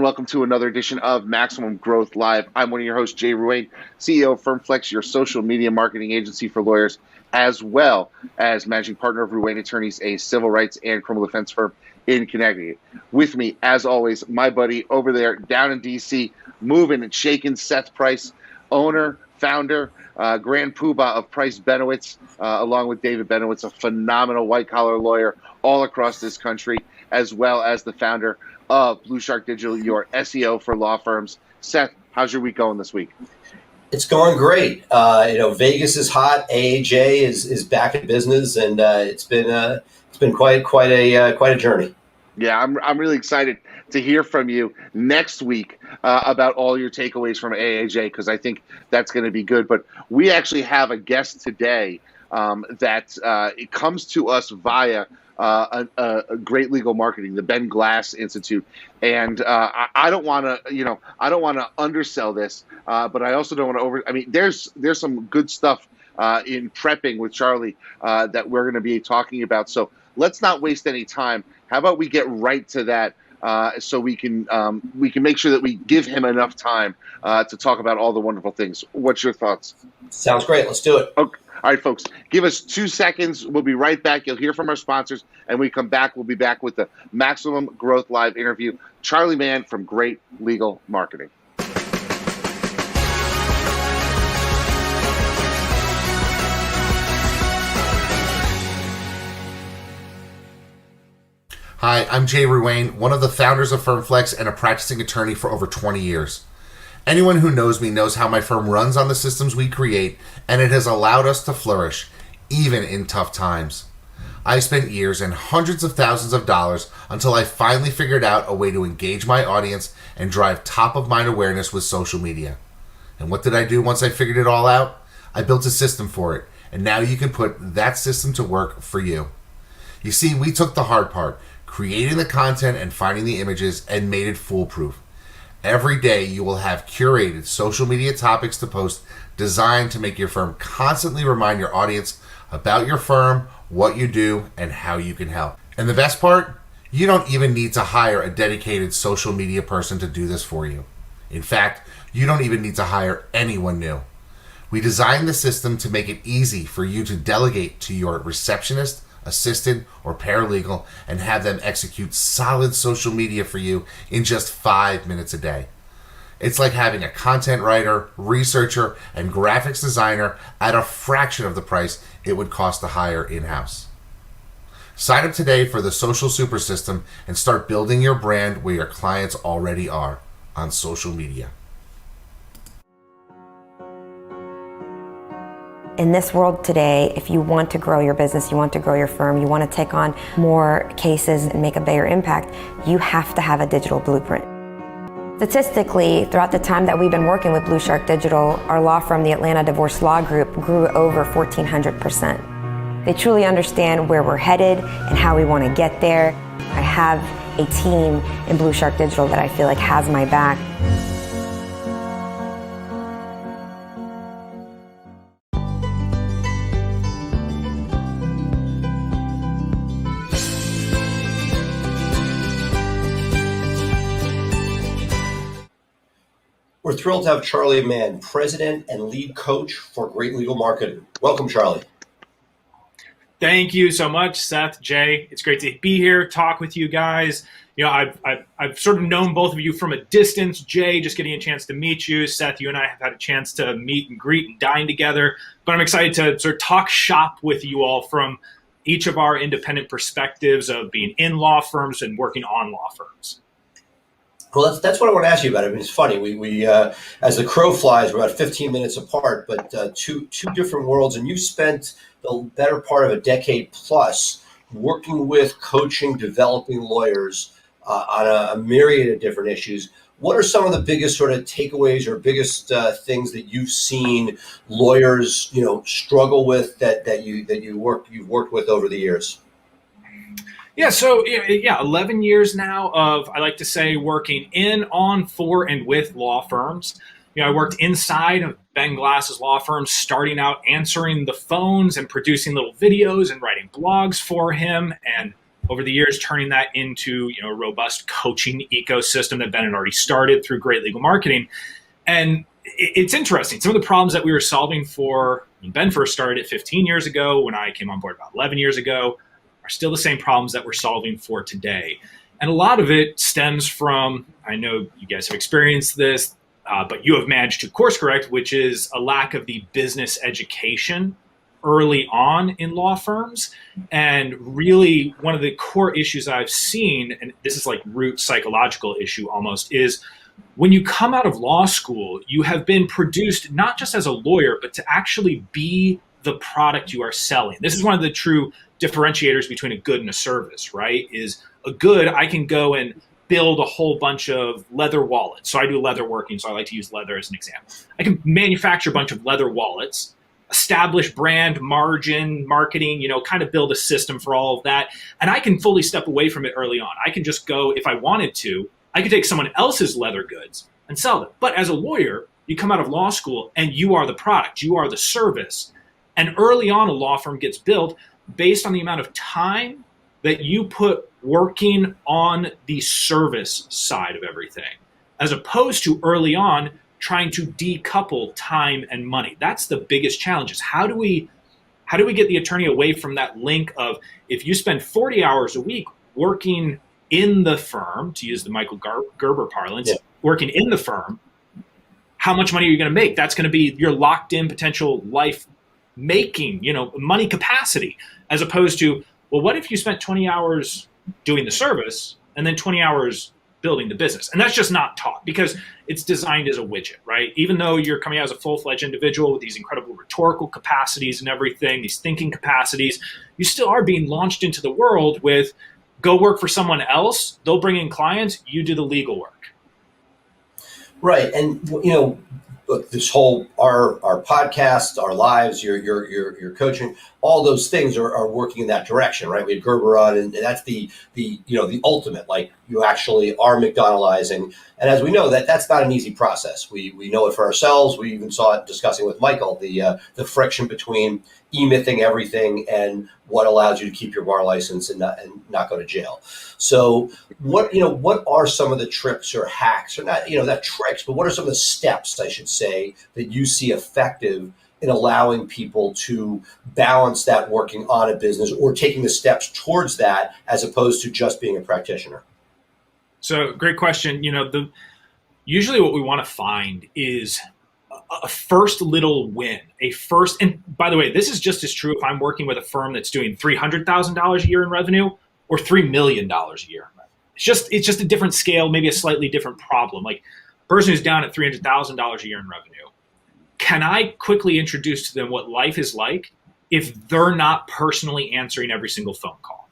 welcome to another edition of Maximum Growth Live. I'm one of your hosts, Jay Ruane, CEO of FirmFlex, your social media marketing agency for lawyers, as well as managing partner of Ruane Attorneys, a civil rights and criminal defense firm in Connecticut. With me, as always, my buddy over there down in D.C., moving and shaking, Seth Price, owner, founder, grand poobah of Price Benowitz, along with David Benowitz, a phenomenal white-collar lawyer all across this country, as well as the founder of Blue Shark Digital, your SEO for law firms. Seth, how's your week going this week? It's going great. Vegas is hot. AAJ is back in business, and it's been quite a journey. Yeah, I'm really excited to hear from you next week about all your takeaways from AAJ, because I think that's going to be good. But we actually have a guest today that it comes to us via a Great Legal Marketing, the Ben Glass Institute, and I don't want to undersell this, but I also don't want to there's some good stuff in prepping with Charley that we're going to be talking about. So let's not waste any time. How about we get right to that, so we can make sure that we give him enough time to talk about all the wonderful things. What's your thoughts? Sounds great. Let's do it. Okay. All right, folks, give us 2 seconds. We'll be right back. You'll hear from our sponsors, and when we come back, we'll be back with the Maximum Growth Live interview. Charley Mann from Great Legal Marketing. Hi, I'm Jay Ruane, one of the founders of FirmFlex and a practicing attorney for over 20 years. Anyone who knows me knows how my firm runs on the systems we create, and it has allowed us to flourish, even in tough times. I spent years and hundreds of thousands of dollars until I finally figured out a way to engage my audience and drive top-of-mind awareness with social media. And what did I do once I figured it all out? I built a system for it, and now you can put that system to work for you. You see, we took the hard part, creating the content and finding the images, and made it foolproof. Every day you will have curated social media topics to post designed to make your firm constantly remind your audience about your firm, what you do, and how you can help. And the best part? You don't even need to hire a dedicated social media person to do this for you. In fact, you don't even need to hire anyone new. We designed the system to make it easy for you to delegate to your receptionist, assistant, or paralegal and have them execute solid social media for you in just 5 minutes a day. It's like having a content writer, researcher, and graphics designer at a fraction of the price it would cost to hire in-house. Sign up today for the Social Super System and start building your brand where your clients already are, on social media. In this world today, if you want to grow your business, you want to grow your firm, you want to take on more cases and make a bigger impact, you have to have a digital blueprint. Statistically, throughout the time that we've been working with Blue Shark Digital, our law firm, the Atlanta Divorce Law Group, grew over 1,400%. They truly understand where we're headed and how we want to get there. I have a team in Blue Shark Digital that I feel like has my back. We're thrilled to have Charley Mann, president and lead coach for Great Legal Marketing. Welcome, Charley. Thank you so much, Seth, Jay. It's great to be here, talk with you guys. You know, I've sort of known both of you from a distance. Jay, just getting a chance to meet you. Seth, you and I have had a chance to meet and greet and dine together. But I'm excited to sort of talk shop with you all from each of our independent perspectives of being in law firms and working on law firms. Well, that's what I want to ask you about. I mean, it's funny. We as the crow flies, we're about 15 minutes apart, but two different worlds. And you've spent the better part of a decade plus working with, coaching, developing lawyers on a myriad of different issues. What are some of the biggest sort of takeaways or biggest things that you've seen lawyers, struggle with that you've worked with over the years? Yeah, so 11 years now of, I like to say, working in, on, for, and with law firms. I worked inside of Ben Glass's law firm, starting out answering the phones and producing little videos and writing blogs for him, and over the years, turning that into, a robust coaching ecosystem that Ben had already started through Great Legal Marketing. And it's interesting. Some of the problems that we were solving for when Ben first started it 15 years ago, when I came on board about 11 years ago, are still the same problems that we're solving for today. And a lot of it stems from, I know you guys have experienced this, but you have managed to course correct, which is a lack of the business education early on in law firms. And really one of the core issues I've seen, and this is like root psychological issue almost, is when you come out of law school, you have been produced not just as a lawyer, but to actually be the product you are selling. This is one of the true differentiators between a good and a service, right? Is a good, I can go and build a whole bunch of leather wallets. So I do leather working, so I like to use leather as an example. I can manufacture a bunch of leather wallets, establish brand, margin, marketing, kind of build a system for all of that. And I can fully step away from it early on. I can just go, if I wanted to, I could take someone else's leather goods and sell them. But as a lawyer, you come out of law school and you are the product, you are the service. And early on, a law firm gets built based on the amount of time that you put working on the service side of everything, as opposed to early on trying to decouple time and money. That's the biggest challenge, is how do we get the attorney away from that link of, if you spend 40 hours a week working in the firm, to use the Michael Gerber parlance, working in the firm, how much money are you going to make? That's going to be your locked in potential life making, money capacity, as opposed to, well, what if you spent 20 hours doing the service and then 20 hours building the business? And that's just not taught, because it's designed as a widget, right? Even though you're coming out as a full-fledged individual with these incredible rhetorical capacities and everything, these thinking capacities, you still are being launched into the world with, go work for someone else, they'll bring in clients, you do the legal work. Right. And, look, this whole, our podcast, our lives, your coaching, all those things are working in that direction, right? We had Gerber on, and that's the ultimate, like, you actually are McDonaldizing. And as we know, that's not an easy process. We know it for ourselves. We even saw it discussing with Michael, the friction between e-mything everything and what allows you to keep your bar license and not go to jail. So what are some of the tricks or hacks, or not tricks, but what are some of the steps, I should say, that you see effective in allowing people to balance that working on a business or taking the steps towards that, as opposed to just being a practitioner? So great question. Usually what we want to find is a first little win, and by the way, this is just as true if I'm working with a firm that's doing $300,000 a year in revenue or $3 million a year in revenue. It's just a different scale, maybe a slightly different problem. Like, a person who's down at $300,000 a year in revenue, can I quickly introduce to them what life is like if they're not personally answering every single phone call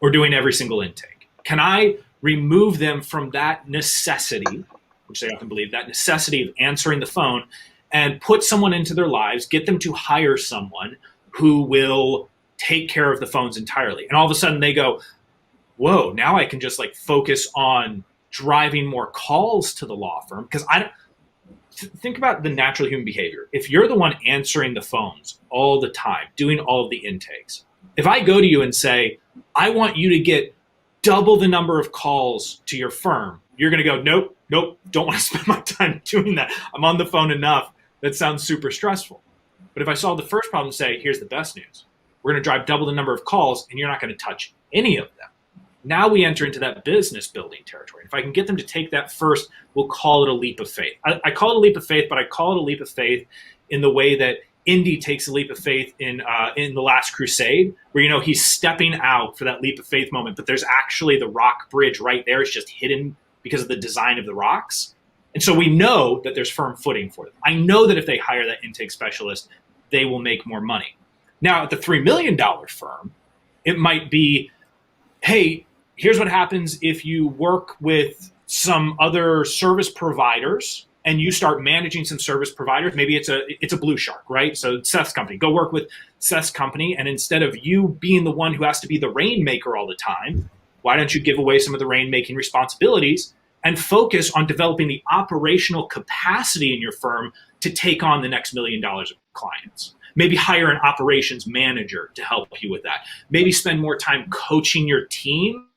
or doing every single intake? Can I remove them from that necessity, which they often believe, that necessity of answering the phone, and put someone into their lives, get them to hire someone who will take care of the phones entirely? And all of a sudden they go, whoa, now I can just focus on driving more calls to the law firm. Because think about the natural human behavior. If you're the one answering the phones all the time, doing all of the intakes, if I go to you and say, I want you to get double the number of calls to your firm, you're going to go, nope, don't want to spend my time doing that. I'm on the phone enough. That sounds super stressful. But if I solve the first problem and say, here's the best news, we're going to drive double the number of calls and you're not going to touch any of them. Now we enter into that business building territory. If I can get them to take that first, we'll call it a leap of faith. I call it a leap of faith, but I call it a leap of faith in the way that Indy takes a leap of faith in The Last Crusade, where he's stepping out for that leap of faith moment, but there's actually the rock bridge right there. It's just hidden because of the design of the rocks. And so we know that there's firm footing for them. I know that if they hire that intake specialist, they will make more money. Now, at the $3 million firm, it might be, hey, here's what happens if you work with some other service providers and you start managing some service providers. Maybe it's a blue shark, right? So Seth's company, go work with Seth's company. And instead of you being the one who has to be the rainmaker all the time, why don't you give away some of the rainmaking responsibilities and focus on developing the operational capacity in your firm to take on the next $1 million of clients? Maybe hire an operations manager to help you with that. Maybe spend more time coaching your team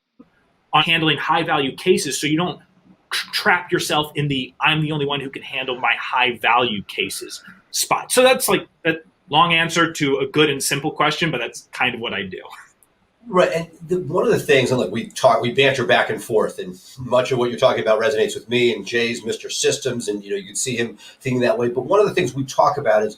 on handling high value cases so you don't trap yourself in the I'm the only one who can handle my high value cases spot. So that's like a long answer to a good and simple question, but that's kind of what I do. Right, and one of the things, and look, we banter back and forth, and much of what you're talking about resonates with me. And Jay's Mr. Systems, and you can see him thinking that way. But one of the things we talk about is,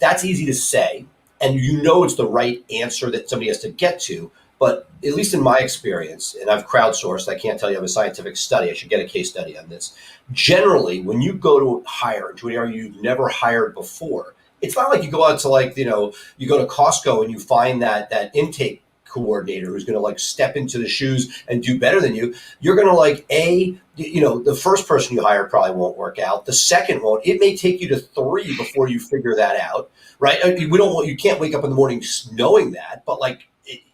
that's easy to say, and it's the right answer that somebody has to get to. But at least in my experience, and I've crowdsourced, I can't tell you I have a scientific study. I should get a case study on this. Generally, when you go to hire into an area you've never hired before, it's not like you go out to you go to Costco and you find that intake coordinator who's going to step into the shoes and do better than you. You're going to the first person you hire probably won't work out. The second won't. It may take you to 3 before you figure that out, right? You can't wake up in the morning knowing that, but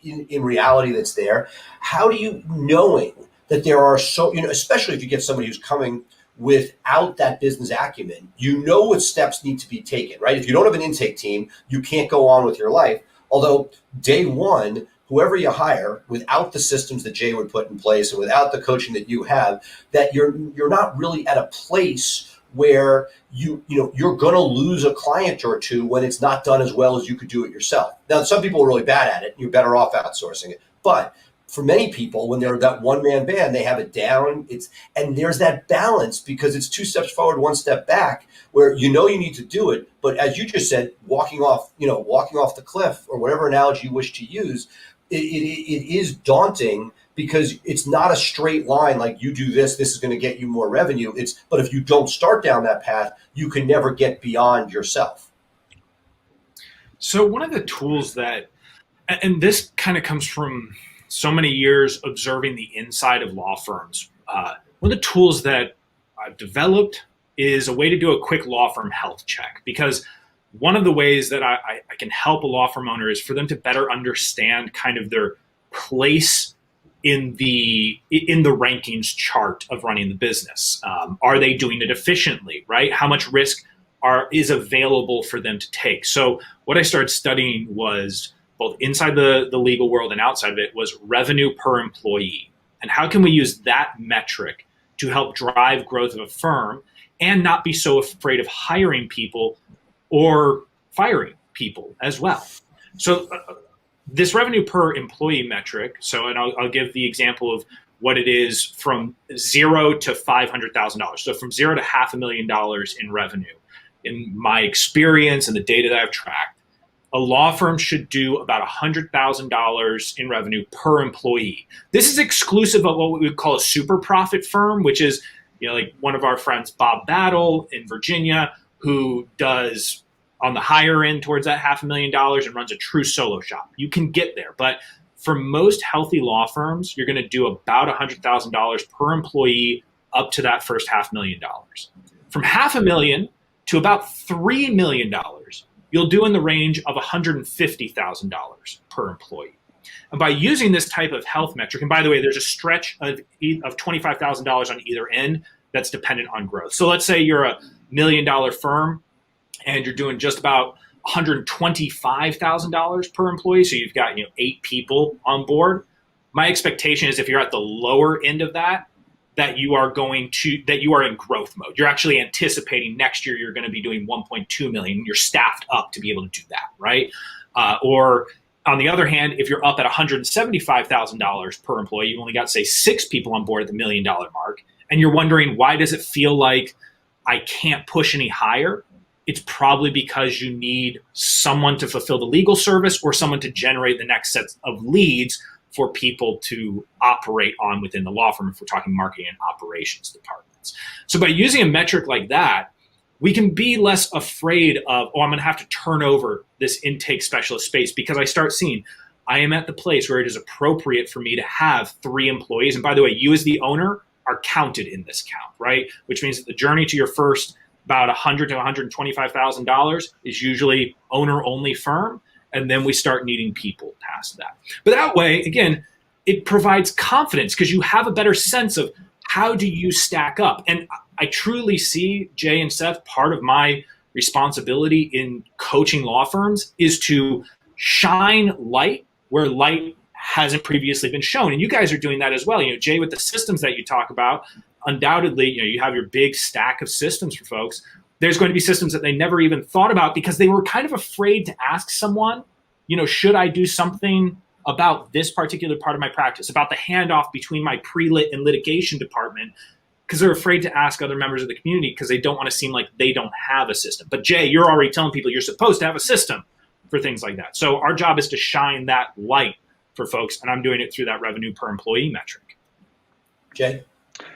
in reality that's there. How do you, knowing that there are especially if you get somebody who's coming without that business acumen, what steps need to be taken, right? If you don't have an intake team, you can't go on with your life. Although day one, whoever you hire, without the systems that Jay would put in place and without the coaching that you have, that you're not really at a place where you're going to lose a client or two when it's not done as well as you could do it yourself. Now, some people are really bad at it. You're better off outsourcing it. But for many people, when they're that one-man band, they have it down. And there's that balance because it's 2 steps forward, 1 step back, where you need to do it. But as you just said, walking off the cliff, or whatever analogy you wish to use, it is daunting because it's not a straight line like you do this is going to get you more revenue. But if you don't start down that path, you can never get beyond yourself. So one of the tools and this kind of comes from so many years observing the inside of law firms. One of the tools that I've developed is a way to do a quick law firm health check, because one of the ways that I can help a law firm owner is for them to better understand kind of their place in the rankings chart of running the business. Are they doing it efficiently, right? How much risk is available for them to take? So what I started studying was both inside the legal world and outside of it was revenue per employee. And how can we use that metric to help drive growth of a firm and not be so afraid of hiring people or firing people as well? So this revenue per employee metric, and I'll give the example of what it is from $0 to $500,000. So from 0 to $500,000 in revenue. In my experience and the data that I've tracked, a law firm should do about $100,000 in revenue per employee. This is exclusive of what we would call a super profit firm, which is like one of our friends, Bob Battle in Virginia, who does on the higher end towards that $500,000 and runs a true solo shop. You can get there. But for most healthy law firms, you're going to do about $100,000 per employee up to that first $500,000. From $500,000 to about $3 million, you'll do in the range of $150,000 per employee. And by using this type of health metric, and by the way, there's a stretch of $25,000 on either end that's dependent on growth. So let's say you're a $1 million firm and you're doing just about $125,000 per employee. So you've got 8 people on board. My expectation is if you're at the lower end of that you are in growth mode. You're actually anticipating next year you're going to be doing 1.2 million. You're staffed up to be able to do that, right? Or on the other hand, if you're up at $175,000 per employee, you've only got, say, 6 people on board at the $1 million mark, and you're wondering, why does it feel like I can't push any higher? It's probably because you need someone to fulfill the legal service or someone to generate the next set of leads for people to operate on within the law firm if we're talking marketing and operations departments. So by using a metric like that, we can be less afraid of, I'm going to have to turn over this intake specialist space, because I start seeing I am at the place where it is appropriate for me to have 3 employees. And by the way, you as the owner are counted in this count, right? Which means that the journey to your first about $100,000 to $125,000 is usually owner-only firm. And then we start needing people past that. But that way, again, it provides confidence because you have a better sense of how do you stack up. And I truly see, Jay and Seth, part of my responsibility in coaching law firms is to shine light where light hasn't previously been shown. And you guys are doing that as well. Jay, with the systems that you talk about, undoubtedly, you have your big stack of systems for folks. There's going to be systems that they never even thought about because they were kind of afraid to ask someone, should I do something about this particular part of my practice, about the handoff between my pre-lit and litigation department, because they're afraid to ask other members of the community because they don't want to seem like they don't have a system. But Jay, you're already telling people you're supposed to have a system for things like that. So our job is to shine that light for folks, and I'm doing it through that revenue per employee metric. Jay?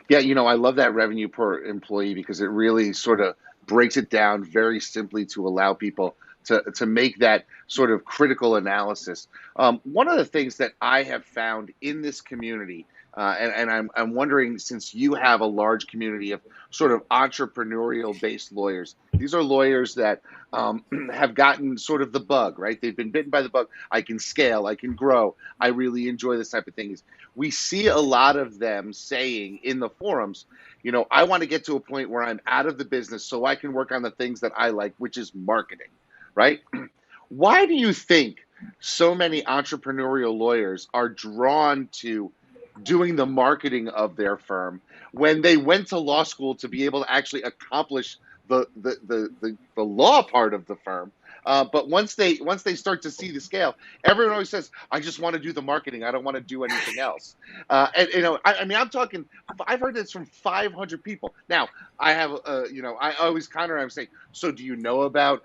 Yeah, I love that revenue per employee because it really sort of breaks it down very simply to allow people to make that sort of critical analysis. One of the things that I have found in this community, and I'm wondering, since you have a large community of sort of entrepreneurial-based lawyers, these are lawyers that have gotten sort of the bug, right? They've been bitten by the bug. I can scale, I can grow. I really enjoy this type of thing. We see a lot of them saying in the forums, I want to get to a point where I'm out of the business so I can work on the things that I like, which is marketing, right? Why do you think so many entrepreneurial lawyers are drawn to doing the marketing of their firm when they went to law school to be able to actually accomplish the law part of the firm? But once they start to see the scale, everyone always says, "I just want to do the marketing. I don't want to do anything else." I'm talking. I've heard this from 500 people. Now, I have, I always counter. I'm saying, so do you know about,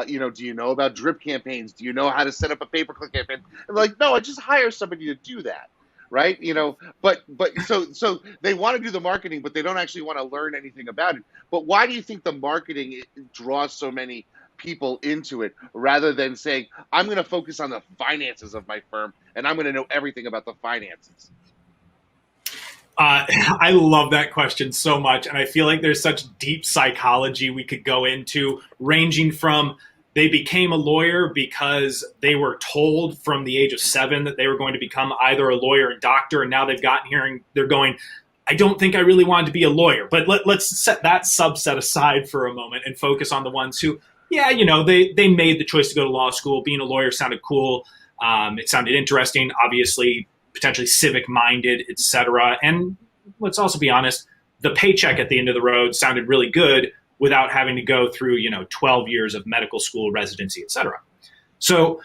do you know about drip campaigns? Do you know how to set up a pay-per-click campaign? And they're like, no, I just hire somebody to do that. Right. But so they want to do the marketing, but they don't actually want to learn anything about it. But why do you think the marketing draws so many people into it rather than saying, I'm going to focus on the finances of my firm and I'm going to know everything about the finances? I love that question so much. And I feel like there's such deep psychology we could go into, ranging from they became a lawyer because they were told from the age of 7 that they were going to become either a lawyer or doctor. And now they've gotten here and they're going, I don't think I really wanted to be a lawyer. But let's set that subset aside for a moment and focus on the ones who, they made the choice to go to law school. Being a lawyer sounded cool. It sounded interesting, obviously, potentially civic-minded, etc. And let's also be honest, the paycheck at the end of the road sounded really good without having to go through, 12 years of medical school, residency, etc. So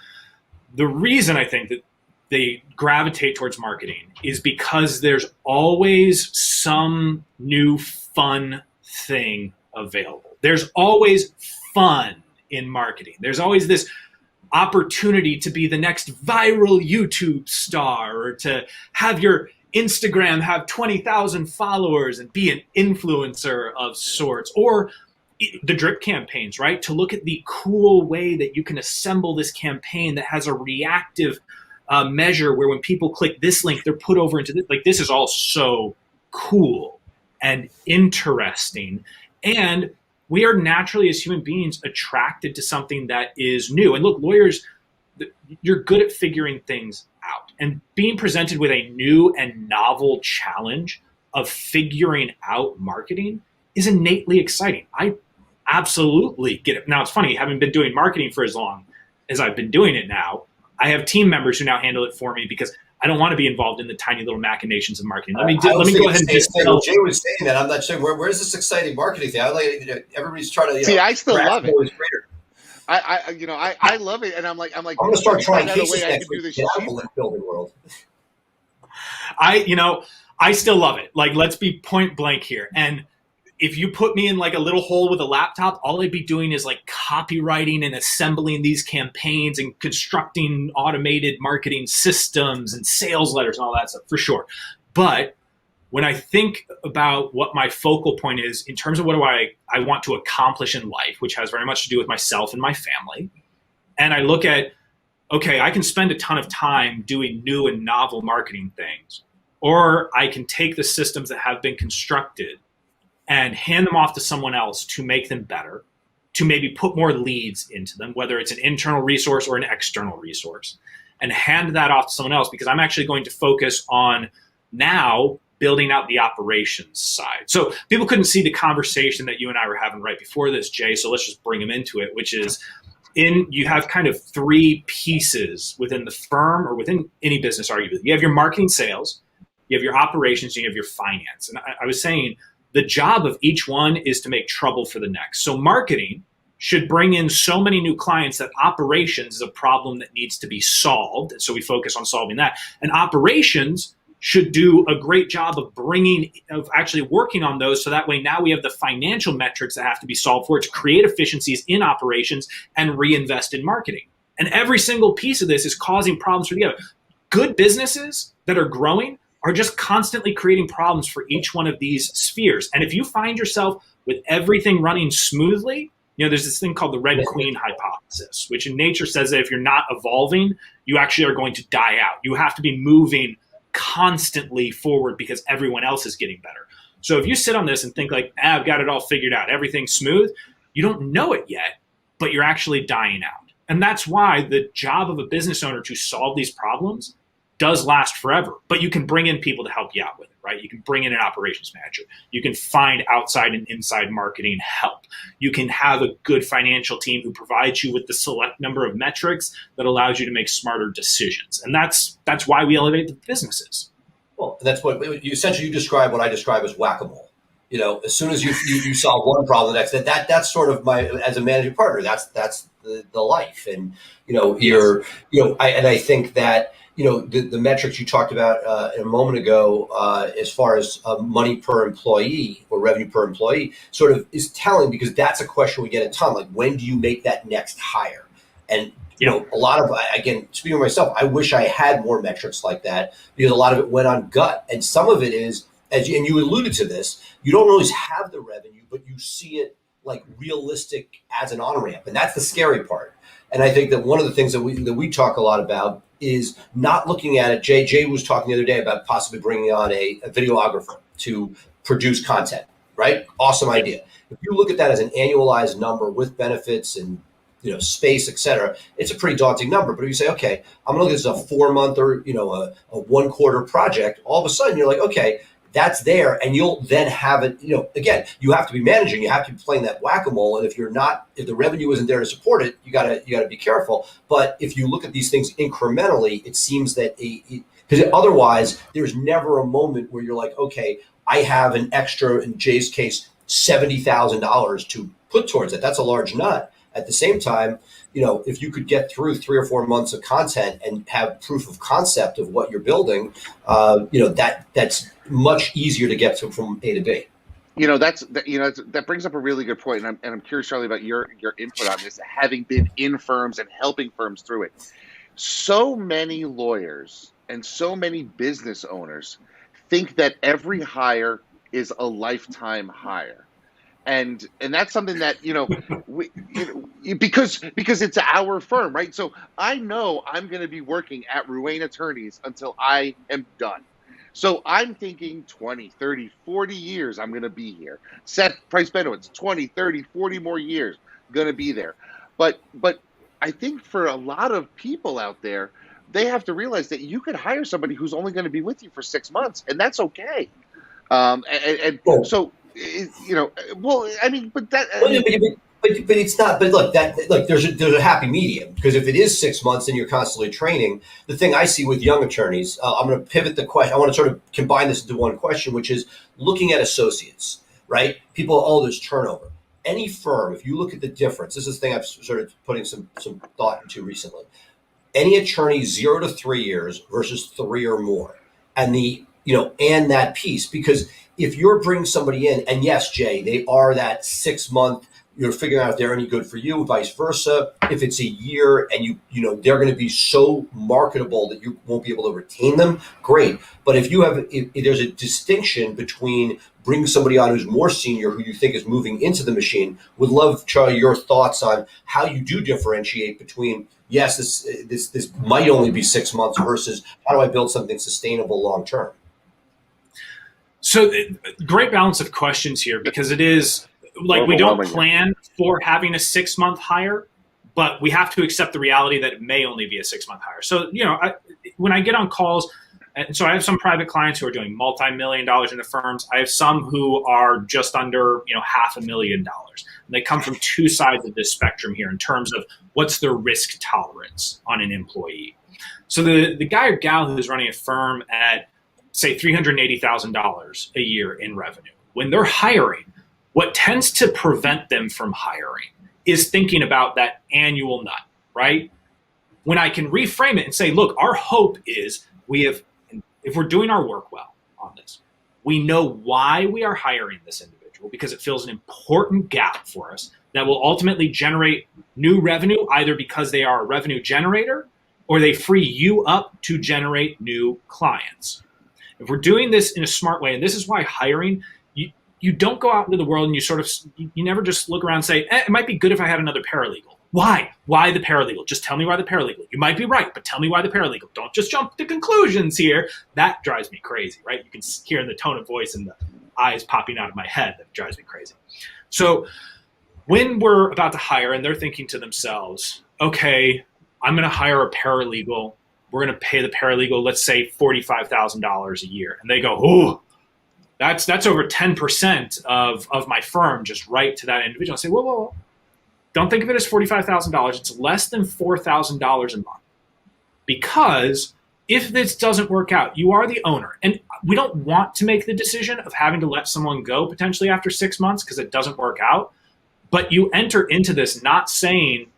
the reason I think that they gravitate towards marketing is because there's always some new fun thing available. There's always fun in marketing. There's always this opportunity to be the next viral YouTube star or to have your Instagram have 20,000 followers and be an influencer of sorts, or the drip campaigns, right? To look at the cool way that you can assemble this campaign that has a reactive measure where when people click this link, they're put over into this. Like, this is all so cool and interesting. And we are naturally, as human beings, attracted to something that is new. And look, lawyers, you're good at figuring things out. And being presented with a new and novel challenge of figuring out marketing is innately exciting. I absolutely get it. Now, it's funny, having been doing marketing for as long as I've been doing it now, I have team members who now handle it for me because I don't want to be involved in the tiny little machinations of marketing. Let me go ahead and just tell. Jay was saying that. I'm not sure where's this exciting marketing thing. I like everybody's trying to see. I still love it. I love it, and I'm like, I'm gonna start trying cases next week. Building world. I still love it. Like, let's be point blank here. And if you put me in like a little hole with a laptop, all I'd be doing is like copywriting and assembling these campaigns and constructing automated marketing systems and sales letters and all that stuff, for sure. But when I think about what my focal point is in terms of what do I want to accomplish in life, which has very much to do with myself and my family, and I look at, okay, I can spend a ton of time doing new and novel marketing things, or I can take the systems that have been constructed and hand them off to someone else to make them better, to maybe put more leads into them, whether it's an internal resource or an external resource, and hand that off to someone else because I'm actually going to focus on now building out the operations side. So people couldn't see the conversation that you and I were having right before this, Jay. So let's just bring them into it, which is you have kind of three pieces within the firm or within any business, arguably. You have your marketing, sales, you have your operations, and you have your finance. And I was saying the job of each one is to make trouble for the next. So marketing should bring in so many new clients that operations is a problem that needs to be solved. So we focus on solving that. And operations should do a great job of actually working on those. So that way now we have the financial metrics that have to be solved for it to create efficiencies in operations and reinvest in marketing. And every single piece of this is causing problems for the other. Good businesses that are growing are just constantly creating problems for each one of these spheres. And if you find yourself with everything running smoothly, there's this thing called the Red Queen hypothesis, which in nature says that if you're not evolving, you actually are going to die out. You have to be moving constantly forward because everyone else is getting better. So if you sit on this and think like, I've got it all figured out, everything's smooth, you don't know it yet, but you're actually dying out. And that's why the job of a business owner to solve these problems does last forever, but you can bring in people to help you out with it, right? You can bring in an operations manager. You can find outside and inside marketing help. You can have a good financial team who provides you with the select number of metrics that allows you to make smarter decisions. And that's why we elevate the businesses. Well, that's what you describe what I describe as whack-a-mole. As soon as you solve one problem, the next that's sort of my, as a managing partner, that's the life. And I think that the metrics you talked about a moment ago, as far as money per employee or revenue per employee, sort of is telling, because that's a question we get a ton. Like, when do you make that next hire? And a lot of, again, speaking of myself, I wish I had more metrics like that, because a lot of it went on gut, and some of it is, and you alluded to this, you don't always have the revenue, but you see it like realistic as an on-ramp, and that's the scary part. And I think that one of the things that we talk a lot about is not looking at it. Jay was talking the other day about possibly bringing on a videographer to produce content, right? Awesome idea. If you look at that as an annualized number with benefits and space, et cetera, it's a pretty daunting number. But if you say, okay, I'm gonna look at this as a 4-month or a 1-quarter project, all of a sudden you're like, okay, that's there, and you'll then have it. Again, you have to be managing. You have to be playing that whack-a-mole. And if the revenue isn't there to support it, you gotta be careful. But if you look at these things incrementally, it seems that because otherwise, there's never a moment where you're like, okay, I have an extra, in Jay's case, $70,000 to put towards it. That's a large nut. At the same time, if you could get through 3 or 4 months of content and have proof of concept of what you're building, that's much easier to get to from A to B. That brings up a really good point, and I'm curious, Charley, about your input on this, having been in firms and helping firms through it. So many lawyers and so many business owners think that every hire is a lifetime hire. And that's something that, because it's our firm, right? So I know I'm going to be working at Ruane Attorneys until I am done. So I'm thinking 20, 30, 40 years I'm going to be here. Seth Price Benowitz, 20, 30, 40 more years going to be there. But I think for a lot of people out there, they have to realize that you could hire somebody who's only going to be with you for 6 months, and that's okay. So. But it's not. But look, there's a happy medium, because if it is 6 months and you're constantly training, the thing I see with young attorneys, I'm going to pivot the question. I want to sort of combine this into one question, which is looking at associates, right? People, there's turnover. Any firm, if you look at the difference, this is the thing I've started putting some thought into recently. Any attorney 0 to 3 years versus 3 or more, and and that piece, because if you're bringing somebody in, and yes, Jay, they are that 6 month, you're figuring out if they're any good for you, vice versa. If it's a year and they're going to be so marketable that you won't be able to retain them, great. But if there's a distinction between bringing somebody on who's more senior, who you think is moving into the machine, would love, Charley, your thoughts on how you do differentiate between, yes, this might only be 6 months versus how do I build something sustainable long term? So great balance of questions here, because it is like we don't plan for having a 6 month hire, but we have to accept the reality that it may only be a 6 month hire. So, when I get on calls, And so I have some private clients who are doing multi-million dollars in the firms. I have some who are just under, $500,000. And they come from two sides of this spectrum here in terms of what's their risk tolerance on an employee. So the guy or gal who's running a firm at, say, $380,000 a year in revenue, when they're hiring, what tends to prevent them from hiring is thinking about that annual nut, right? When I can reframe it and say, look, our hope is if we're doing our work well on this, we know why we are hiring this individual because it fills an important gap for us that will ultimately generate new revenue, either because they are a revenue generator or they free you up to generate new clients. If we're doing this in a smart way, and this is why hiring, you don't go out into the world and you never just look around and say, it might be good if I had another paralegal. Why? Why the paralegal? Just tell me why the paralegal. You might be right, but tell me why the paralegal. Don't just jump to conclusions here. That drives me crazy, right? You can hear in the tone of voice and the eyes popping out of my head that drives me crazy. So when we're about to hire and they're thinking to themselves, okay, I'm going to hire a paralegal. We're going to pay the paralegal, let's say $45,000 a year. And they go, oh, that's over 10% of my firm, just right to that individual. I say, whoa. Don't think of it as $45,000. It's less than $4,000 a month. Because if this doesn't work out, you are the owner. And we don't want to make the decision of having to let someone go potentially after 6 months because it doesn't work out. But you enter into this not saying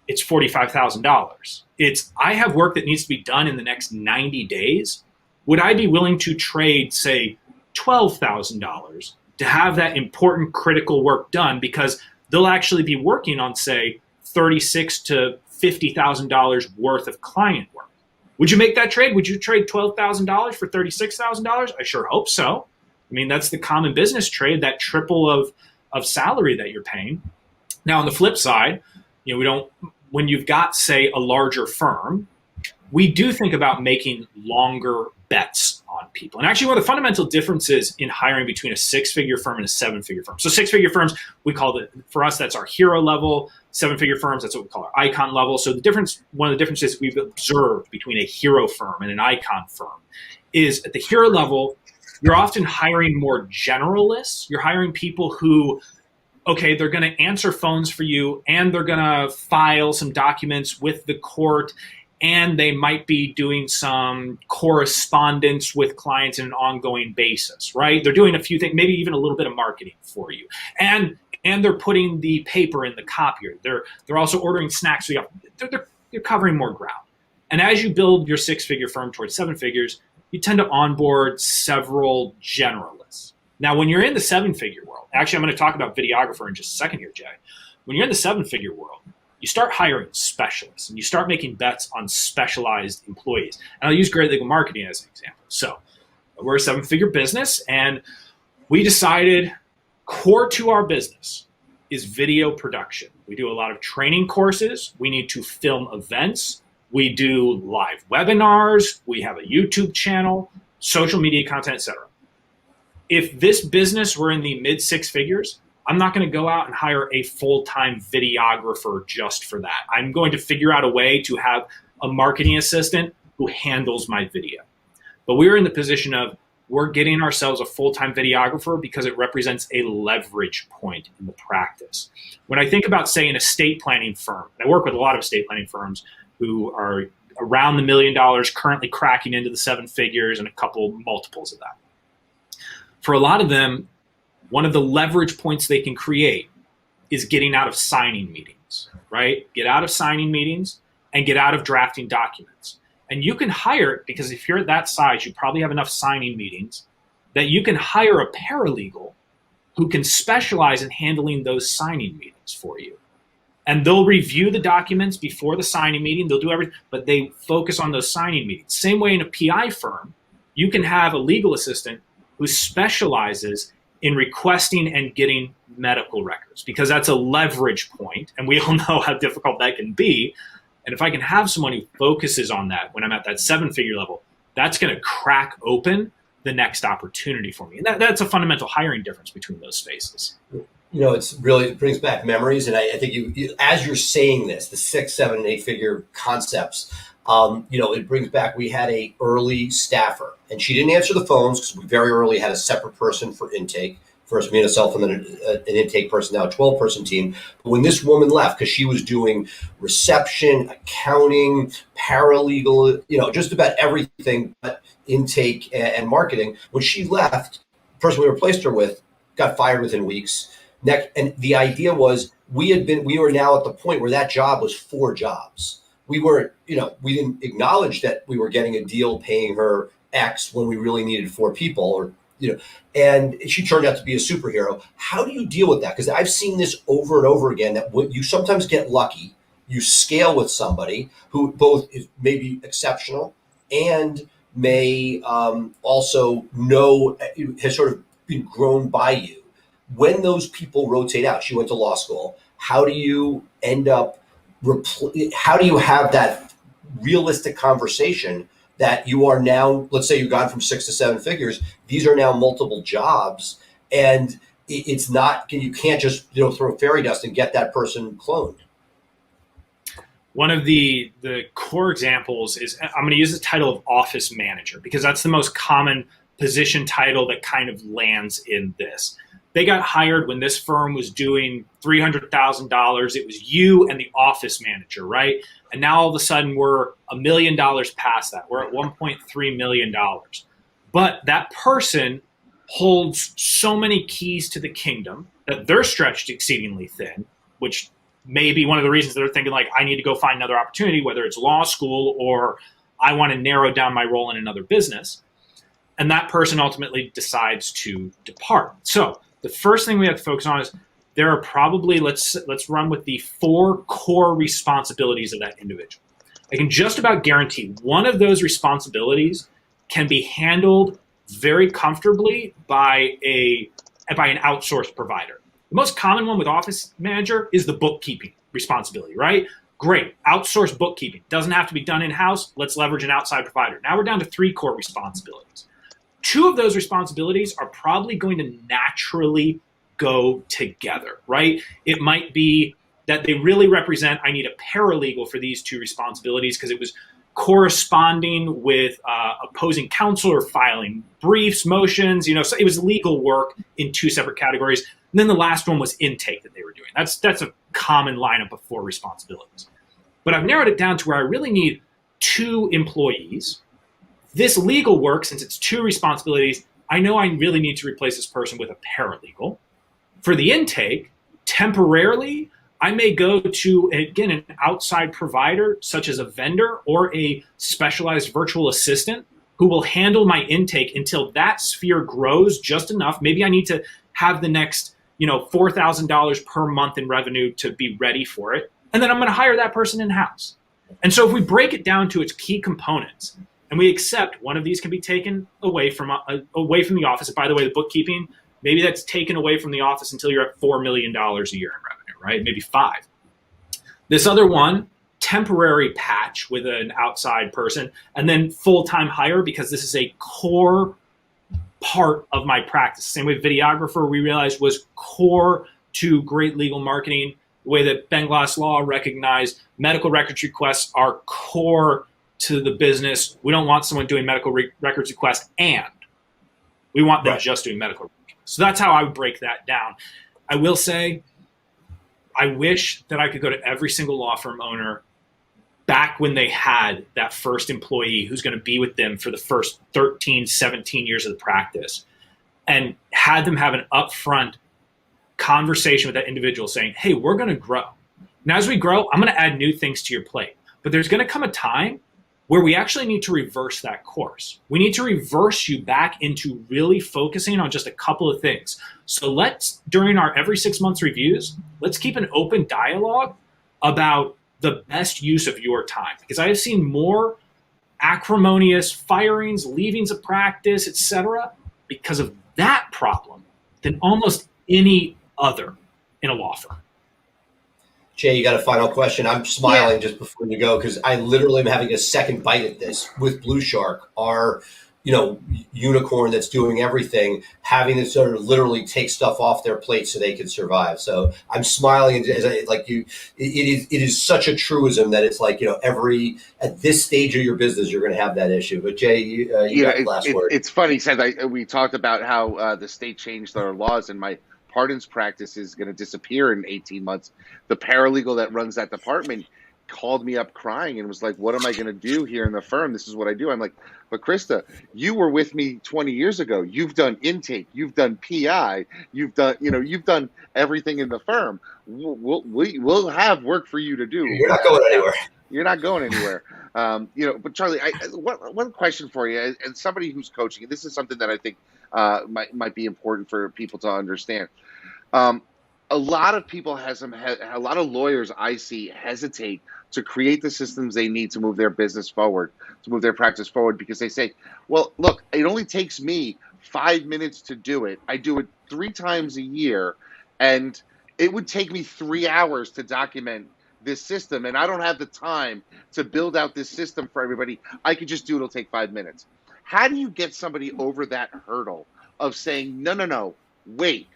it's $45,000. It's, I have work that needs to be done in the next 90 days. Would I be willing to trade, say, $12,000 to have that important critical work done because they'll actually be working on, say, $36,000 to $50,000 worth of client work? Would you make that trade? Would you trade $12,000 for $36,000? I sure hope so. I mean, that's the common business trade, that triple of salary that you're paying. Now, on the flip side, when you've got, say, a larger firm, we do think about making longer bets on people. And actually, one of the fundamental differences in hiring between a six-figure firm and a seven-figure firm. So six-figure firms, for us, that's our hero level. Seven-figure firms, that's what we call our icon level. So one of the differences we've observed between a hero firm and an icon firm is at the hero level, you're often hiring more generalists. You're hiring people who, okay, they're going to answer phones for you and they're going to file some documents with the court, and they might be doing some correspondence with clients on an ongoing basis, right? They're doing a few things, maybe even a little bit of marketing for you. And they're putting the paper in the copier. They're also ordering snacks. So they're covering more ground. And as you build your six-figure firm towards seven figures, you tend to onboard several generalists. Now, when you're in the seven-figure world, actually, I'm going to talk about videographer in just a second here, Jay. When you're in the seven-figure world, you start hiring specialists and you start making bets on specialized employees. And I'll use Great Legal Marketing as an example. So we're a seven-figure business, and we decided core to our business is video production. We do a lot of training courses. We need to film events. We do live webinars. We have a YouTube channel, social media content, etc. If this business were in the mid six figures, I'm not going to go out and hire a full-time videographer just for that. I'm going to figure out a way to have a marketing assistant who handles my video. But we're in the position of we're getting ourselves a full-time videographer because it represents a leverage point in the practice. When I think about, say, an estate planning firm, and I work with a lot of estate planning firms who are around the $1 million, currently cracking into the seven figures and a couple multiples of that. For a lot of them, one of the leverage points they can create is getting out of signing meetings, right? Get out of signing meetings and get out of drafting documents. And you can hire, because if you're at that size, you probably have enough signing meetings that you can hire a paralegal who can specialize in handling those signing meetings for you. And they'll review the documents before the signing meeting. They'll do everything, but they focus on those signing meetings. Same way in a PI firm, you can have a legal assistant who specializes in requesting and getting medical records, because that's a leverage point, and we all know how difficult that can be. And if I can have someone who focuses on that when I'm at that seven-figure level, that's going to crack open the next opportunity for me. And that's a fundamental hiring difference between those spaces. It brings back memories. And I think you, as you're saying this, the 6, 7, 8 figure concepts, It brings back, we had a early staffer, and she didn't answer the phones because we very early had a separate person for intake. First me and myself, and then an intake person, now a 12-person team. But when this woman left, because she was doing reception, accounting, paralegal, just about everything but intake and marketing, when she left, the person we replaced her with got fired within weeks. And the idea was we were now at the point where that job was 4 jobs. We weren't, we didn't acknowledge that we were getting a deal paying her X when we really needed 4 people, and she turned out to be a superhero. How do you deal with that? Because I've seen this over and over again, that you sometimes get lucky, you scale with somebody who both is maybe exceptional and may also has sort of been grown by you. When those people rotate out, she went to law school, how do you end up, how do you have that realistic conversation that you are now, let's say you've gone from 6 to 7 figures, these are now multiple jobs, and it's not, you can't just throw fairy dust and get that person cloned. One of the core examples is, I'm going to use the title of office manager because that's the most common position title that kind of lands in this. They got hired when this firm was doing $300,000. It was you and the office manager, right? And now all of a sudden we're $1 million past that. We're at $1.3 million. But that person holds so many keys to the kingdom that they're stretched exceedingly thin, which may be one of the reasons they're thinking, like, I need to go find another opportunity, whether it's law school or I want to narrow down my role in another business. And that person ultimately decides to depart. So the first thing we have to focus on is there are probably, let's run with the 4 core responsibilities of that individual. I can just about guarantee one of those responsibilities can be handled very comfortably by an outsourced provider. The most common one with office manager is the bookkeeping responsibility, right? Great, outsourced bookkeeping. Doesn't have to be done in-house. Let's leverage an outside provider. Now we're down to 3 core responsibilities. 2 of those responsibilities are probably going to naturally go together, right? It might be that they really represent, I need a paralegal for these 2 responsibilities because it was corresponding with opposing counsel or filing briefs, motions, so it was legal work in 2 separate categories. And then the last one was intake that they were doing. That's a common lineup of 4 responsibilities. But I've narrowed it down to where I really need 2 employees. This legal work, since it's 2 responsibilities, I know I really need to replace this person with a paralegal. For the intake, temporarily, I may go to, again, an outside provider, such as a vendor or a specialized virtual assistant, who will handle my intake until that sphere grows just enough. Maybe I need to have the next, $4,000 per month in revenue to be ready for it. And then I'm going to hire that person in-house. And so if we break it down to its key components, and we accept one of these can be taken away from the office. And by the way, the bookkeeping, maybe that's taken away from the office until you're at $4 million a year in revenue, right? Maybe 5. This other one, temporary patch with an outside person, and then full-time hire because this is a core part of my practice. Same way videographer we realized was core to great legal marketing, the way that Benglass Law recognized medical records requests are core to the business. We don't want someone doing medical records requests and we want them just doing medical records. So that's how I would break that down. I will say, I wish that I could go to every single law firm owner back when they had that first employee who's going to be with them for the first 13, 17 years of the practice and had them have an upfront conversation with that individual saying, hey, we're going to grow. And as we grow, I'm going to add new things to your plate. But there's going to come a time where we actually need to reverse that course. We need to reverse you back into really focusing on just a couple of things. So let's, during our every 6 months reviews, let's keep an open dialogue about the best use of your time. Because I have seen more acrimonious firings, leavings of practice, etc., because of that problem than almost any other in a law firm. Jay, you got a final question? I'm smiling just before you go because I literally am having a second bite at this with Blue Shark. unicorn that's doing everything, having to sort of literally take stuff off their plate so they can survive. So I'm smiling as it is such a truism that it's like, at this stage of your business, you're going to have that issue. But Jay, you got the last word. It's funny, Seth. We talked about how the state changed their laws, and my pardons practice is going to disappear in 18 months. The paralegal that runs that department called me up crying and was like, what am I going to do here in the firm? This is what I do. I'm like, but Krista, you were with me 20 years ago. You've done intake, you've done PI, you've done everything in the firm. We'll have work for you to do. You're not going anywhere. You're not going anywhere. But Charlie, one question for you, and somebody who's coaching, and this is something that I think might be important for people to understand. A lot of people a lot of lawyers I see hesitate to create the systems they need to move their business forward, to move their practice forward, because they say, well, look, it only takes me 5 minutes to do it. I do it 3 times a year, and it would take me 3 hours to document this system, and I don't have the time to build out this system for everybody. I could just do it. It'll take 5 minutes. How do you get somebody over that hurdle of saying, no, wait,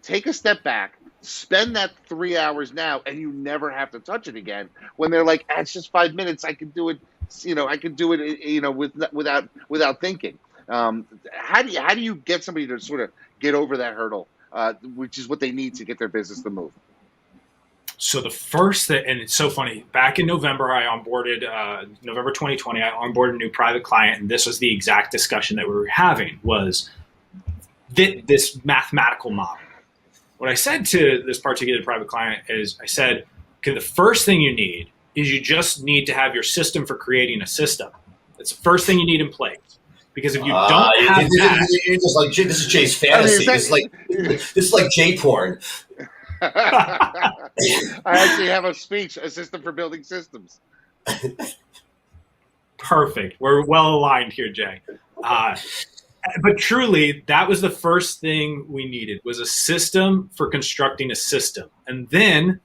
take a step back, spend that 3 hours now, and you never have to touch it again, when they're like, it's just 5 minutes. I can do it. I can do it, without thinking. How do you get somebody to sort of get over that hurdle, which is what they need to get their business to move? So the first thing, and it's so funny, back in November, I onboarded, November 2020, I onboarded a new private client, and this was the exact discussion that we were having, was this mathematical model. What I said to this particular private client is, I said, okay, the first thing you need is you just need to have your system for creating a system. It's the first thing you need in place. Because if you don't have that, you're just like, this is Jay's fantasy. This is like Jay porn. I actually have a system for building systems. Perfect. We're well aligned here, Jay. But truly, that was the first thing we needed, was a system for constructing a system. And then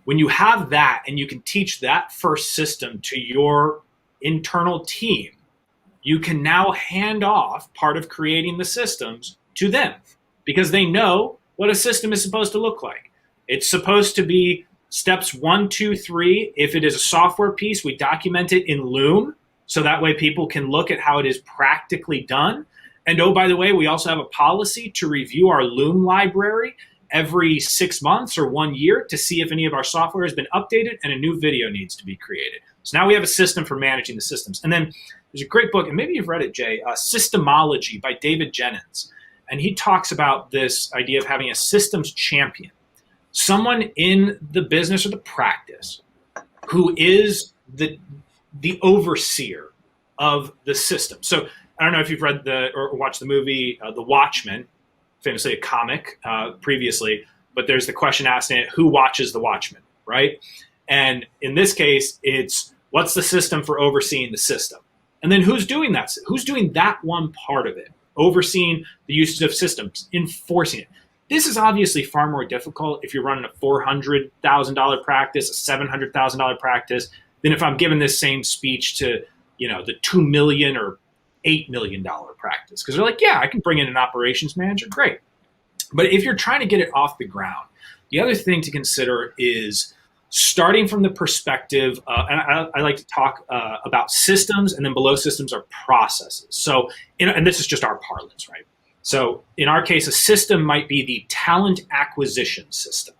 when you have that and you can teach that first system to your internal team, you can now hand off part of creating the systems to them, because they know what a system is supposed to look like. It's supposed to be steps 1, 2, 3. If it is a software piece, we document it in Loom, so that way people can look at how it is practically done. And oh, by the way, we also have a policy to review our Loom library every 6 months or 1 year to see if any of our software has been updated and a new video needs to be created. So now we have a system for managing the systems. And then there's a great book, and maybe you've read it, Jay, Systemology by David Jennings. And he talks about this idea of having a systems champion, someone in the business or the practice who is the overseer of the system. So I don't know if you've read or watched the movie The Watchmen, famously a comic previously, but there's the question asked in it, who watches The Watchmen, right? And in this case, it's what's the system for overseeing the system? And then who's doing that? Who's doing that one part of it? Overseeing the usage of systems, enforcing it. This is obviously far more difficult if you're running a $400,000 practice, a $700,000 practice, than if I'm giving this same speech to, the $2 million or $8 million practice. Because they're like, yeah, I can bring in an operations manager. Great. But if you're trying to get it off the ground, the other thing to consider is starting from the perspective, and I like to talk about systems, and then below systems are processes. So, and this is just our parlance, right? So in our case, a system might be the talent acquisition system.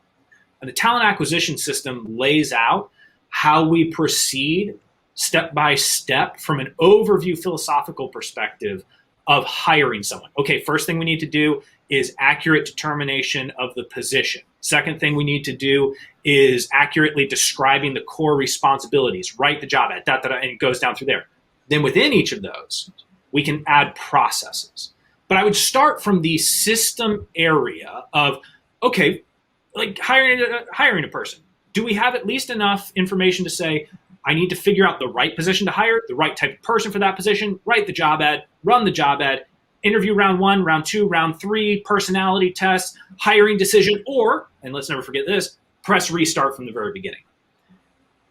And the talent acquisition system lays out how we proceed step by step from an overview philosophical perspective of hiring someone. Okay, first thing we need to do is accurate determination of the position. Second thing we need to do is accurately describing the core responsibilities, write the job ad, and it goes down through there. Then within each of those, we can add processes. But I would start from the system area of, okay, like hiring a person. Do we have at least enough information to say, I need to figure out the right position to hire, the right type of person for that position, write the job ad, run the job ad, interview round 1, round 2, round 3, personality test, hiring decision, or, and let's never forget this, press restart from the very beginning.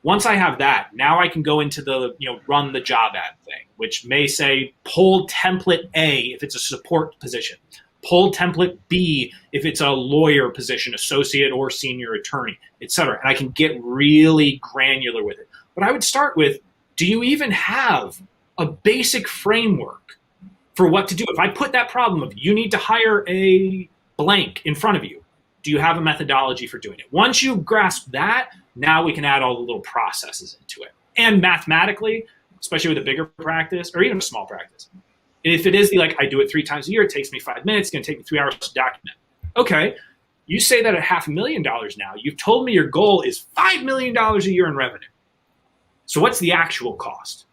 Once I have that, now I can go into the, run the job ad thing, which may say pull template A if it's a support position, pull template B if it's a lawyer position, associate or senior attorney, et cetera. And I can get really granular with it. But I would start with, do you even have a basic framework for what to do? If I put that problem of you need to hire a blank in front of you, do you have a methodology for doing it? Once you grasp that, now we can add all the little processes into it. And mathematically, especially with a bigger practice or even a small practice, if it is I do it 3 times a year, it takes me 5 minutes, it's going to take me 3 hours to document. Okay, you say that at $500,000 now, you've told me your goal is $5 million a year in revenue. So what's the actual cost?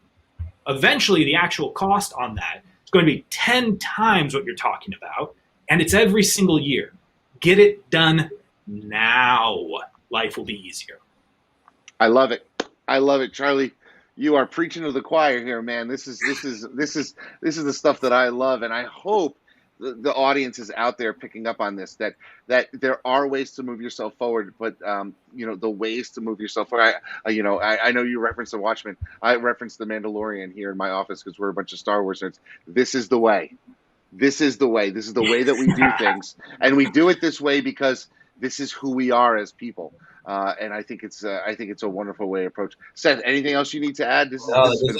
Eventually, the actual cost on that is going to be 10 times what you're talking about, and it's every single year. Get it done now. Life will be easier. I love it. I love it, Charlie. You are preaching to the choir here, man. This is the stuff that I love, and I hope the audience is out there picking up on this. That there are ways to move yourself forward, but the ways to move yourself forward. I know you referenced The Watchmen. I referenced The Mandalorian here in my office because we're a bunch of Star Wars nerds. This is the way. This is the way. This is the way that we do things, and we do it this way because this is who we are as people. And I think it's a wonderful way to approach. Seth, anything else you need to add? This is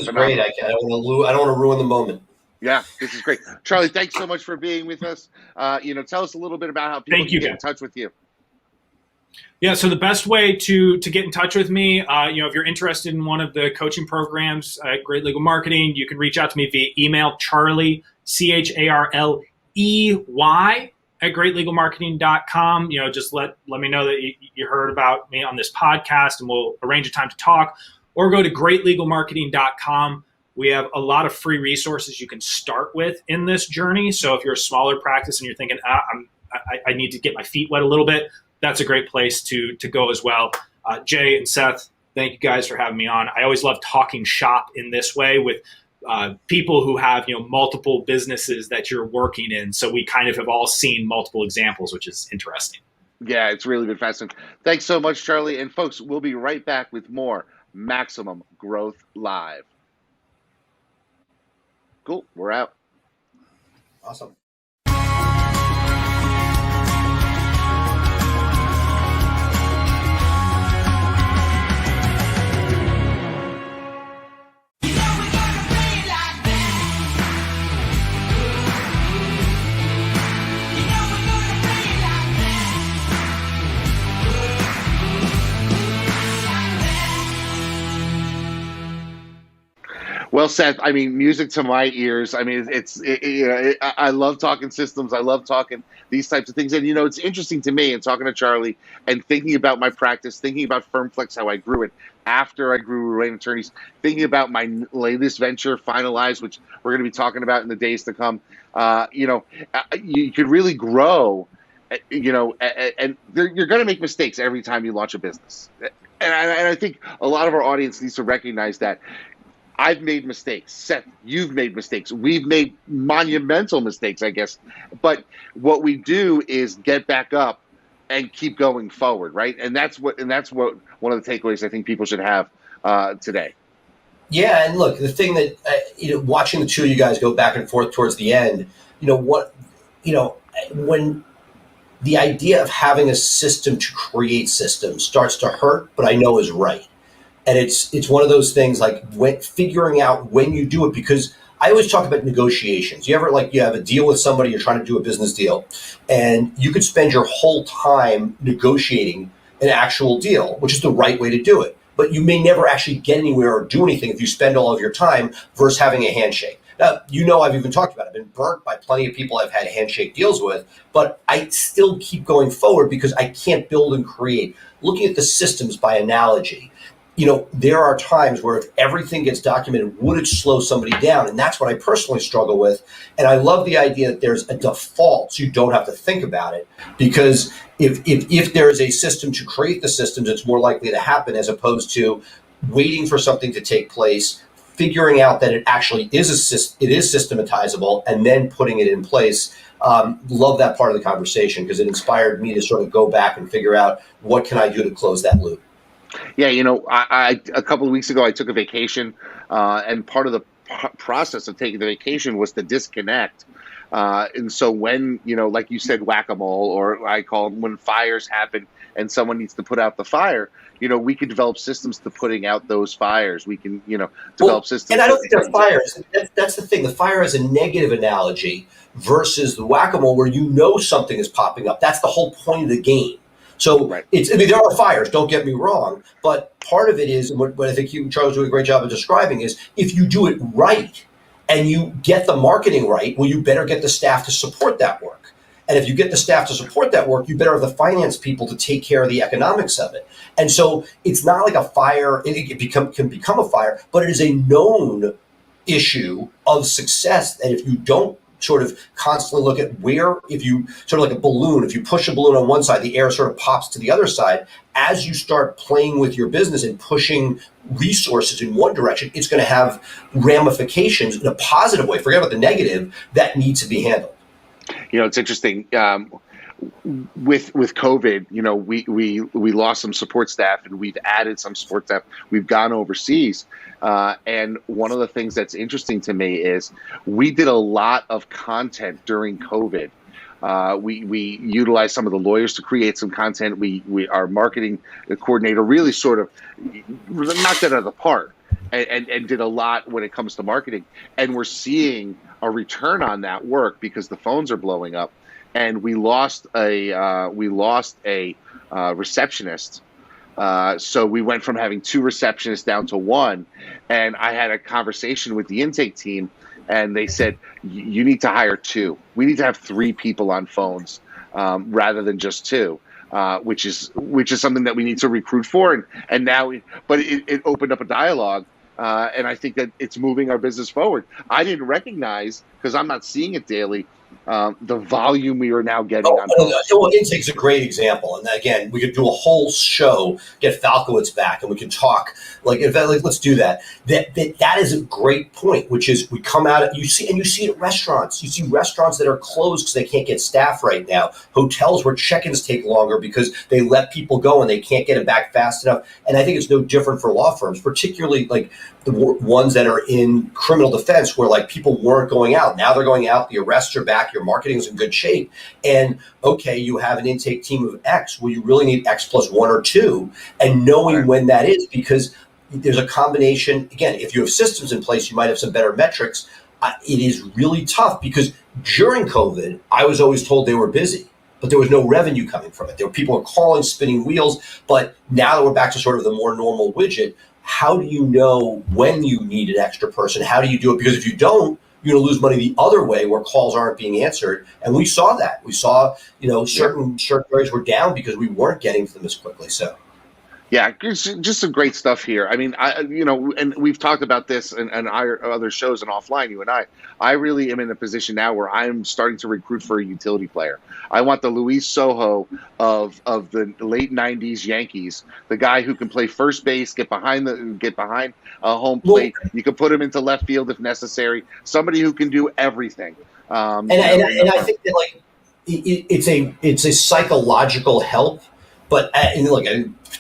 great. I don't want to ruin the moment. Yeah, this is great. Charlie, thanks so much for being with us. Tell us a little bit about how people can get in touch with you. Yeah, so the best way to get in touch with me, if you're interested in one of the coaching programs at Great Legal Marketing, you can reach out to me via email, Charley, Charley, at greatlegalmarketing.com. Just let me know that you heard about me on this podcast, and we'll arrange a time to talk. Or go to greatlegalmarketing.com. We have a lot of free resources you can start with in this journey. So if you're a smaller practice and you're thinking, I need to get my feet wet a little bit, that's a great place to go as well. Jay and Seth, thank you guys for having me on. I always love talking shop in this way with people who have multiple businesses that you're working in. So we kind of have all seen multiple examples, which is interesting. Yeah, it's really been fascinating. Thanks so much, Charlie. And folks, we'll be right back with more Maximum Growth Live. Cool. We're out. Awesome. Well, Seth, music to my ears. I love talking systems. I love talking these types of things. And, it's interesting to me and talking to Charlie and thinking about my practice, thinking about FirmFlex, how I grew it after I grew Ruane Attorneys, thinking about my latest venture, Finalize, which we're going to be talking about in the days to come. You could really grow, and you're going to make mistakes every time you launch a business. And I think a lot of our audience needs to recognize that. I've made mistakes. Seth, you've made mistakes. We've made monumental mistakes, I guess. But what we do is get back up and keep going forward, right? And that's what one of the takeaways I think people should have today. Yeah, and look, the thing that watching the two of you guys go back and forth towards the end, when the idea of having a system to create systems starts to hurt, but I know is right. And it's one of those things figuring out when you do it, because I always talk about negotiations. You ever you have a deal with somebody, you're trying to do a business deal, and you could spend your whole time negotiating an actual deal, which is the right way to do it. But you may never actually get anywhere or do anything if you spend all of your time versus having a handshake. Now, I've even talked about it. I've been burnt by plenty of people I've had handshake deals with, but I still keep going forward because I can't build and create. Looking at the systems by analogy, there are times where if everything gets documented, would it slow somebody down? And that's what I personally struggle with. And I love the idea that there's a default, so you don't have to think about it. Because if there is a system to create the systems, it's more likely to happen, as opposed to waiting for something to take place, figuring out that it actually is systematizable, and then putting it in place. Love that part of the conversation because it inspired me to sort of go back and figure out what can I do to close that loop. Yeah, you know, I a couple of weeks ago I took a vacation, and part of the process of taking the vacation was to disconnect. And so when, you know, like you said, whack-a-mole, or I call them when fires happen and someone needs to put out the fire, you know, we can develop systems to putting out those fires. We can, you know, develop systems. And I don't think they're fires. That's the thing. The fire is a negative analogy versus the whack-a-mole where you know something is popping up. That's the whole point of the game. So Right. I mean, there are fires, don't get me wrong, but part of it is, and what I think you, Charles, do a great job of describing is if you do it right and you get the marketing right, well, you better get the staff to support that work. And if you get the staff to support that work, you better have the finance people to take care of the economics of it. And so it's not like a fire, can become a fire, but it is a known issue of success that if you don't sort of constantly look at where, if you sort of like a balloon, if you push a balloon on one side, the air sort of pops to the other side. As you start playing with your business and pushing resources in one direction, it's going to have ramifications in a positive way. Forget about the negative that needs to be handled. You know, it's interesting. With COVID, you know, we lost some support staff and we've added some support staff. We've gone overseas, and one of the things that's interesting to me is we did a lot of content during COVID. We utilized some of the lawyers to create some content. Our marketing coordinator really sort of knocked it out of the park and did a lot when it comes to marketing. And we're seeing a return on that work because the phones are blowing up. And we lost a receptionist. So we went from having 2 receptionists down to 1. And I had a conversation with the intake team, and they said, you need to hire 2. We need to have 3 people on phones rather than just 2, which is something that we need to recruit for. And now, but it opened up a dialogue. And I think that it's moving our business forward. I didn't recognize, because I'm not seeing it daily, the volume we are now getting on phones. Well, intake's a great example, and again, we could do a whole show, get Falkowitz back, and we can talk. Let's do that. That is a great point, which is we come out. You see it at restaurants. You see restaurants that are closed because they can't get staff right now. Hotels where check-ins take longer because they let people go and they can't get them back fast enough. And I think it's no different for law firms, particularly like the ones that are in criminal defense, where like people weren't going out. Now they're going out. The arrests are back. Your marketing is in good shape. And okay, you have an intake team of X. Well, you really need X plus 1 or 2, and knowing when that is, because there's a combination. Again, if you have systems in place, you might have some better metrics. It is really tough because during COVID, I was always told they were busy, but there was no revenue coming from it. There were people calling, spinning wheels. But now that we're back to sort of the more normal widget, how do you know when you need an extra person? How do you do it? Because if you don't, you're going to lose money the other way where calls aren't being answered. And we saw that. We saw, certain areas were down because we weren't getting to them as quickly. So. Yeah, just some great stuff here. I mean, and we've talked about this and our other shows and offline, you and I really am in a position now where I'm starting to recruit for a utility player. I want the Luis Soho of the late 90s Yankees, the guy who can play first base, get behind a home plate. You can put him into left field if necessary. Somebody who can do everything. And I think that like it's a psychological help. But look,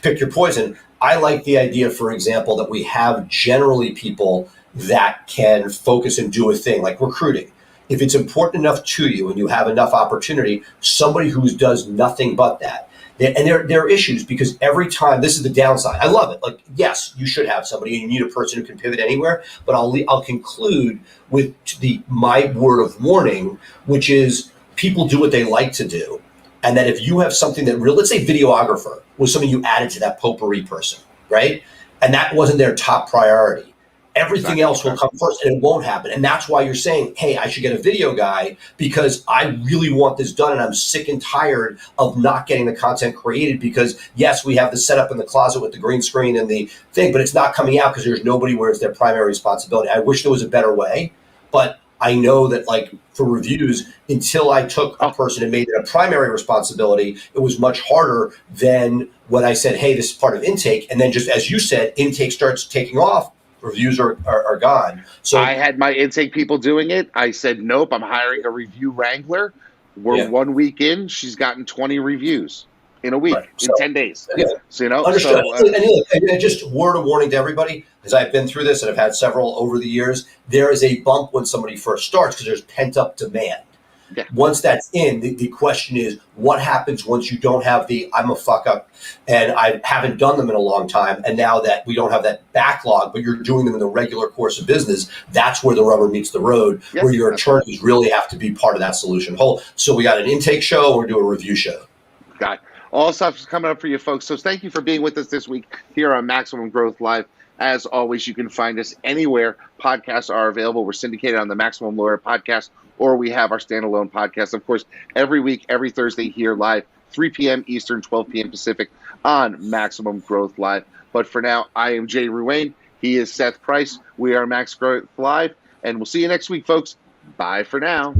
pick your poison. I like the idea, for example, that we have generally people that can focus and do a thing like recruiting. If it's important enough to you and you have enough opportunity, somebody who does nothing but that. And there are issues because every time, this is the downside. I love it. Like, yes, you should have somebody and you need a person who can pivot anywhere. But I'll conclude with my word of warning, which is people do what they like to do. And that if you have something that let's say videographer was something you added to that potpourri person, right? And that wasn't their top priority. Everything else will come first and it won't happen. And that's why you're saying, hey, I should get a video guy because I really want this done and I'm sick and tired of not getting the content created because, yes, we have the setup in the closet with the green screen and the thing, but it's not coming out because there's nobody where it's their primary responsibility. I wish there was a better way, but I know that like for reviews, until I took a person and made it a primary responsibility, it was much harder than when I said, hey, this is part of intake. And then just as you said, intake starts taking off, reviews are gone. So I had my intake people doing it. I said, nope, I'm hiring a review wrangler. We're 1 week in, she's gotten 20 reviews in a week, Right. in 10 days. Yeah. So, you know, Understood. so, And just word of warning to everybody, because I've been through this and I've had several over the years, there is a bump when somebody first starts because there's pent up demand. Yeah. Once that's in, the question is, what happens once you don't have the I'm a fuck up and I haven't done them in a long time, and now that we don't have that backlog, but you're doing them in the regular course of business, that's where the rubber meets the road, Yeah, where your attorneys really have to be part of that solution. So we got an intake show, and we're doing a review show. Got it. All stuff is coming up for you folks. So thank you for being with us this week here on Maximum Growth Live. As always, you can find us anywhere podcasts are available. We're syndicated on the Maximum Lawyer podcast, or we have our standalone podcast, of course, every week, every Thursday here live, 3 p.m. Eastern, 12 p.m. Pacific on Maximum Growth Live. But for now, I am Jay Ruane. He is Seth Price. We are Max Growth Live, and we'll see you next week, folks. Bye for now.